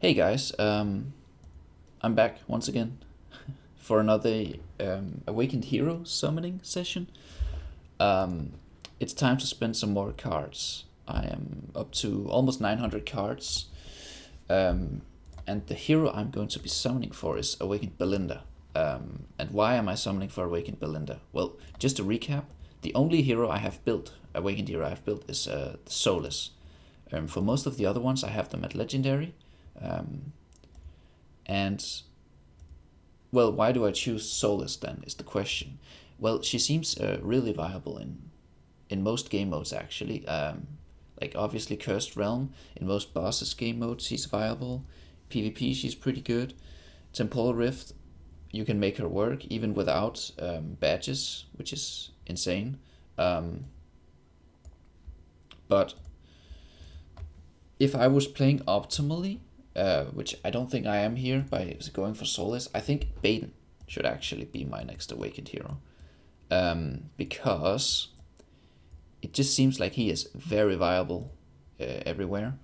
Hey guys, I'm back once again for another Awakened Hero summoning session. Um, it's time to spend some more cards. I am up to almost 900 cards, um, and the hero I'm going to be summoning for is Awakened Belinda. And why am I summoning for Awakened Belinda? Well, just to recap, the only hero I have built, Awakened hero I have built, is Solise. For most of the other ones, I have them at Legendary. Um, and, well, why do I choose Solus then, is the question. Well, she seems really viable in most game modes, actually. Like, obviously, Cursed Realm, in most bosses game modes, she's viable. PvP, she's pretty good. Temporal Rift, you can make her work, even without badges, which is insane. Um, but if I was playing optimally, which I don't think I am here by going for Solus, I think Baden should actually be my next Awakened hero. Because it just seems like he is very viable everywhere.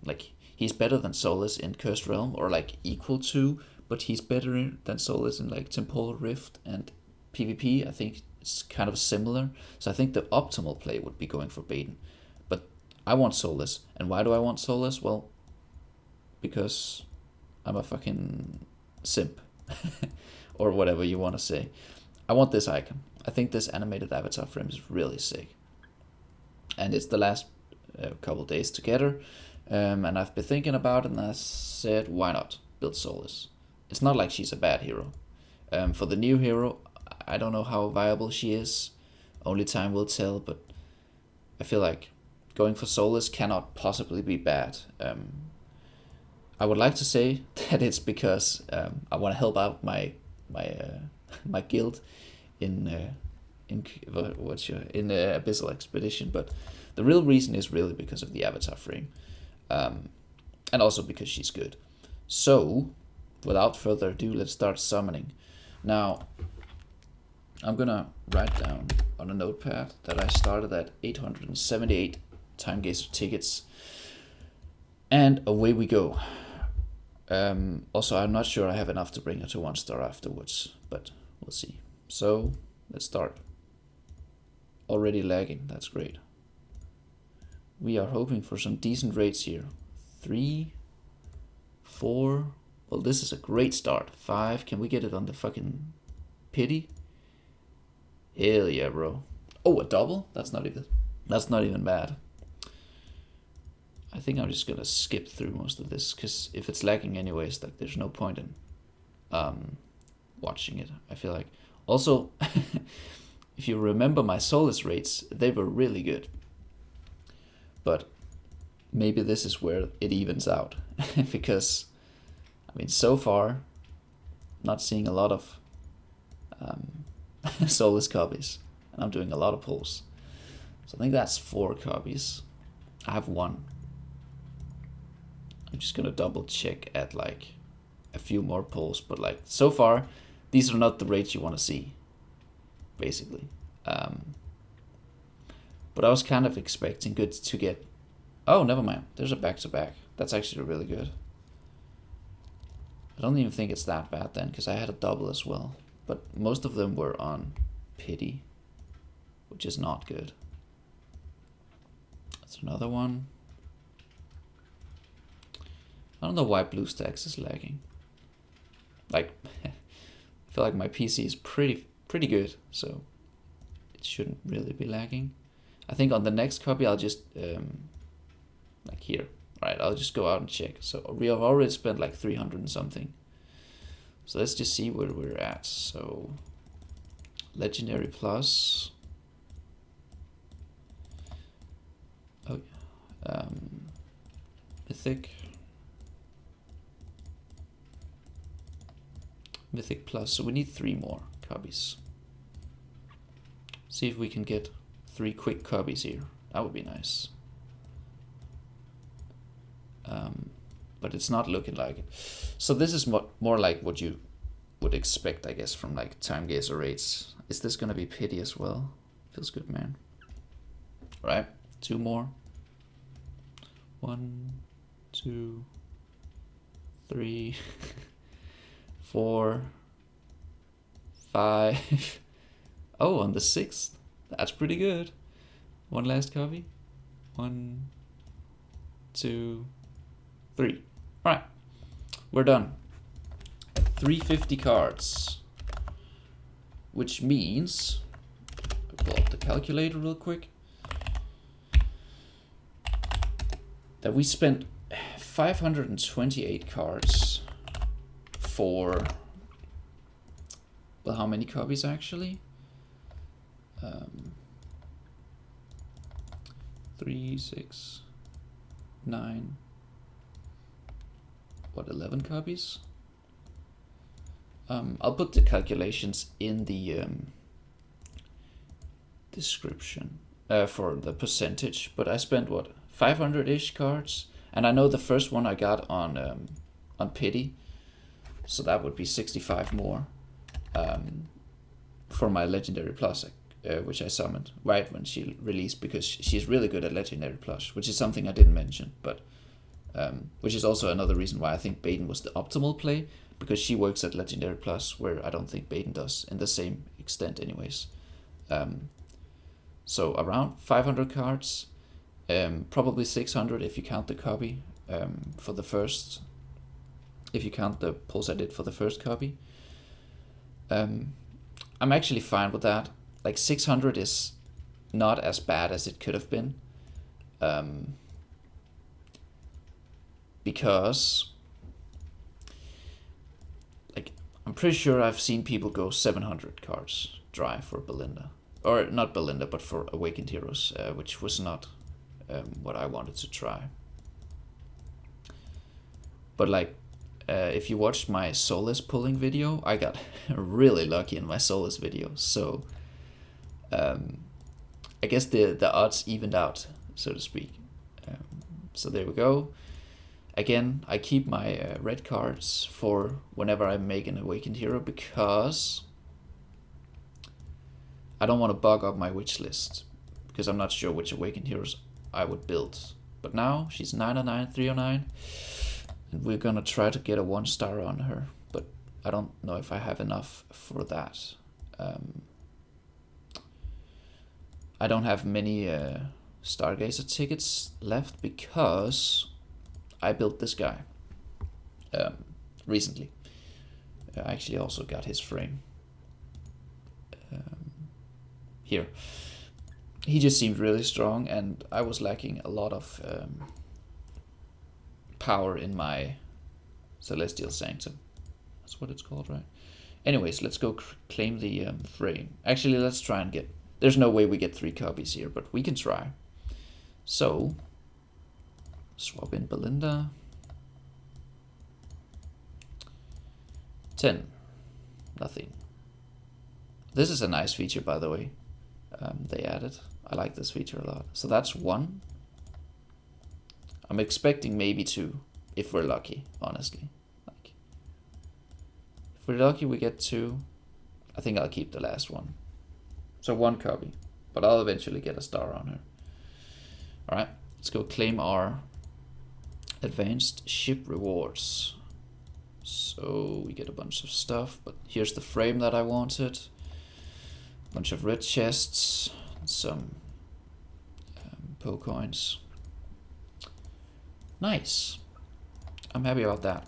Like, he's better than Solus in Cursed Realm, or like equal to, but he's better than Solus in like Temporal Rift and PvP. I think it's kind of similar. So I think the optimal play would be going for Baden. But I want Solus. And why do I want Solus? Well, because I'm a fucking simp. Or whatever you want to say. I want this icon. I think this animated avatar frame is really sick. And it's the last couple days together. And I've been thinking about it, and I said, why not build Solus? It's not like she's a bad hero. For the new hero, I don't know how viable she is. Only time will tell, but I feel like going for Solus cannot possibly be bad. I would like to say that it's because I want to help out my guild in Abyssal Expedition, but the real reason is really because of the avatar frame, and also because she's good. So, without further ado, let's start summoning. Now, I'm gonna write down on a notepad that I started at 878 Time Gazer tickets, and away we go. Also, I'm not sure I have enough to bring her to 1 star afterwards, but we'll see. So, let's start. Already lagging, that's great. We are hoping for some decent rates here. 3, 4, well, this is a great start. 5, can we get it on the fucking pity? Hell yeah, bro. Oh, a double? That's not even bad. I think I'm just gonna skip through most of this, because if it's lagging anyways, like, there's no point in watching it, I feel like. Also, if you remember my Solus rates, they were really good. But maybe this is where it evens out. Because, I mean, so far, not seeing a lot of Solus copies. And I'm doing a lot of pulls. So I think that's 4 copies. I have 1. I'm just gonna double check at like a few more pulls, but like so far, these are not the rates you want to see, basically. But I was kind of expecting good to get. Oh, never mind. There's a back-to-back. That's actually really good. I don't even think it's that bad then, because I had a double as well. But most of them were on pity, which is not good. That's another one. I don't know why BlueStacks is lagging. Like, I feel like my PC is pretty good, so it shouldn't really be lagging. I think on the next copy I'll just, like here, right, I'll just go out and check. So we have already spent like 300 and something. So let's just see where we're at. So, Legendary Plus. Oh, Mythic. Mythic Plus, so we need 3 more copies. See if we can get 3 quick copies here. That would be nice. But it's not looking like it. So this is more like what you would expect, I guess, from like Time Gazer rates. Is this gonna be pity as well? Feels good, man. Right, 2 more. 1, 2, 3, 4, 5. Oh, on the 6th. That's pretty good. One last copy. 1, 2, 3. Alright. We're done. 350 cards. Which means, I'll pull up the calculator real quick, that we spent 528 cards for, well, how many copies actually? 3, 6, 9, what, 11 copies? I'll put the calculations in the description for the percentage, but I spent what, 500-ish cards, and I know the first one I got on Pity, so that would be 65 more for my Legendary Plus, which I summoned right when she released, because she's really good at Legendary Plus, which is something I didn't mention, but which is also another reason why I think Baden was the optimal play, because she works at Legendary Plus, where I don't think Baden does in the same extent anyways. So around 500 cards, probably 600 if you count the copy for the first, if you count the pulls I did for the first copy. I'm actually fine with that. Like 600 is not as bad as it could have been, because like I'm pretty sure I've seen people go 700 cards dry for Belinda, or not Belinda, but for Awakened Heroes, which was not what I wanted to try. But like, if you watched my Solise pulling video, I got really lucky in my Solise video, so I guess the odds evened out, so to speak. So there we go. Again, I keep my red cards for whenever I make an Awakened Hero, because I don't want to bug up my wish list, because I'm not sure which Awakened Heroes I would build. But now she's 909, 309, and we're gonna try to get a 1-star on her, but I don't know if I have enough for that. I don't have many Stargazer tickets left, because I built this guy recently. I actually also got his frame here. He just seemed really strong, and I was lacking a lot of power in my Celestial Sanctum. That's what it's called, right? Anyways, let's go claim the frame. Actually, let's try and get... There's no way we get 3 copies here, but we can try. So, swap in Belinda. 10. Nothing. This is a nice feature, by the way. They added. I like this feature a lot. So that's 1. I'm expecting maybe 2, if we're lucky, honestly. Like, if we're lucky, we get 2. I think I'll keep the last one. So 1 copy, but I'll eventually get a star on her. All right, let's go claim our advanced ship rewards. So we get a bunch of stuff, but here's the frame that I wanted. A bunch of red chests, some Poe coins. Nice. I'm happy about that.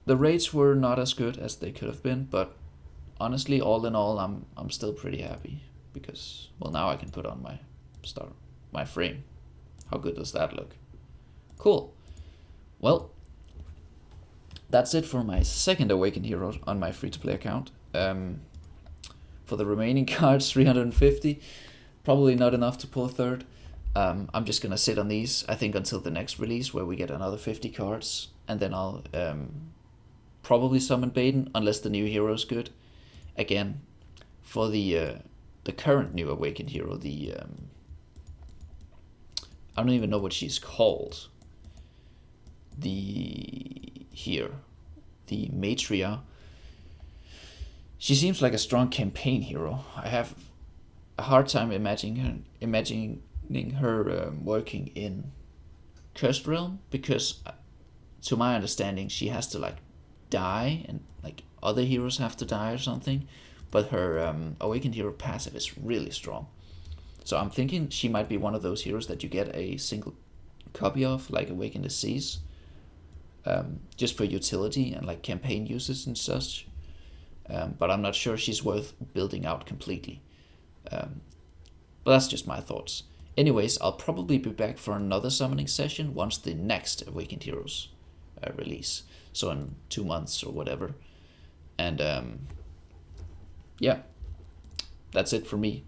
The rates were not as good as they could have been, but honestly, all in all, I'm still pretty happy, because, well, now I can put on my frame. How good does that look? Cool. Well, that's it for my second Awakened Hero on my free-to-play account. For the remaining cards, 350, probably not enough to pull a third. I'm just gonna sit on these, I think, until the next release, where we get another 50 cards, and then I'll probably summon Baden, unless the new hero is good. Again, for the current new Awakened Hero, the I don't even know what she's called. The Matria. She seems like a strong campaign hero. I have a hard time imagining her working in Cursed Realm, because to my understanding, she has to like die, and like other heroes have to die or something. But her awakened hero passive is really strong. So I'm thinking she might be one of those heroes that you get a single copy of, like Awakened Disease, just for utility and like campaign uses and such. But I'm not sure she's worth building out completely. But that's just my thoughts. Anyways, I'll probably be back for another summoning session once the next Awakened Heroes release. So in 2 months or whatever. And yeah, that's it for me.